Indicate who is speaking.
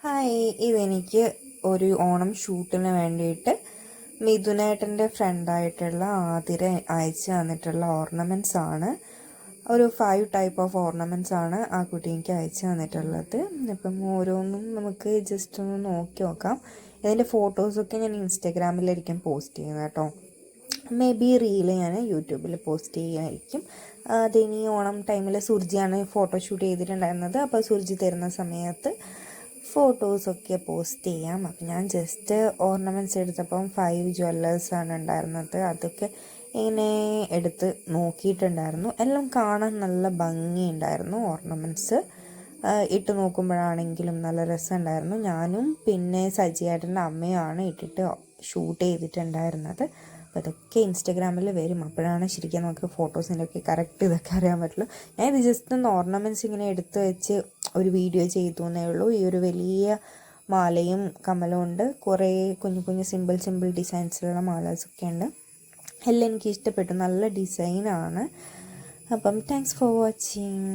Speaker 1: Hi, ഇതെനിക്ക് ഒരു ഓണം ഷൂട്ടിന് വേണ്ടിയിട്ട് മിഥുനേട്ടൻ്റെ ഫ്രണ്ടായിട്ടുള്ള ആതിര അയച്ചു തന്നിട്ടുള്ള ഓർണമെൻറ്റ്സ് ആണ്. ഒരു 5 ടൈപ്പ് ഓഫ് ഓർണമെൻറ്റ്സ് ആണ് ആ കുട്ടി എനിക്ക് അയച്ചു തന്നിട്ടുള്ളത്. ഇപ്പം ഓരോന്നും നമുക്ക് ജസ്റ്റ് ഒന്ന് നോക്കി നോക്കാം. ഇതിൻ്റെ ഫോട്ടോസൊക്കെ ഞാൻ ഇൻസ്റ്റഗ്രാമിലായിരിക്കും പോസ്റ്റ് ചെയ്യുന്നത് കേട്ടോ. മേ ബി റീല് ഞാൻ യൂട്യൂബിൽ പോസ്റ്റ് ചെയ്യുമായിരിക്കും. അതിനി ഓണം ടൈമിൽ സുർജിയാണ് ഫോട്ടോഷൂട്ട് ചെയ്തിട്ടുണ്ടായിരുന്നത്. അപ്പോൾ സുർജി തരുന്ന സമയത്ത് ഫോട്ടോസൊക്കെ പോസ്റ്റ് ചെയ്യാം. അപ്പം ഞാൻ ജസ്റ്റ് ഓർണമെൻറ്റ്സ് എടുത്തപ്പം 5 ജ്വല്ലേഴ്സാണ് ഉണ്ടായിരുന്നത്. അതൊക്കെ ഇങ്ങനെ എടുത്ത് നോക്കിയിട്ടുണ്ടായിരുന്നു. എല്ലാം കാണാൻ നല്ല ഭംഗിയുണ്ടായിരുന്നു. ഓർണമെൻറ്റ്സ് ഇട്ട് നോക്കുമ്പോഴാണെങ്കിലും നല്ല രസമുണ്ടായിരുന്നു. ഞാനും പിന്നെ സജിയേട്ടൻ്റെ അമ്മയുമാണ് ഇട്ടിട്ട് ഷൂട്ട് ചെയ്തിട്ടുണ്ടായിരുന്നത്. അപ്പോൾ ഇതൊക്കെ ഇൻസ്റ്റഗ്രാമിൽ വരും. അപ്പോഴാണ് ശരിക്കും നമുക്ക് ഫോട്ടോസിൻ്റെ ഒക്കെ കറക്റ്റ് ഇതൊക്കെ അറിയാൻ പറ്റുള്ളൂ. ഞാൻ ഇത് ജസ്റ്റ് ഒന്ന് ഓർണമെൻറ്റ്സ് ഇങ്ങനെ എടുത്ത് വെച്ച് ഒരു വീഡിയോ ചെയ്തു എന്നേ ഉള്ളൂ. ഈ ഒരു വലിയ മാലയും കമ്മലും ഉണ്ട്. കുറേ കുഞ്ഞു കുഞ്ഞു സിമ്പിൾ ഡിസൈൻസിലുള്ള മാലാസൊക്കെ ഉണ്ട്. എല്ലാം എനിക്ക് ഇഷ്ടപ്പെട്ടു. നല്ല ഡിസൈനാണ്. അപ്പം താങ്ക്സ് ഫോർ വാച്ചിങ്.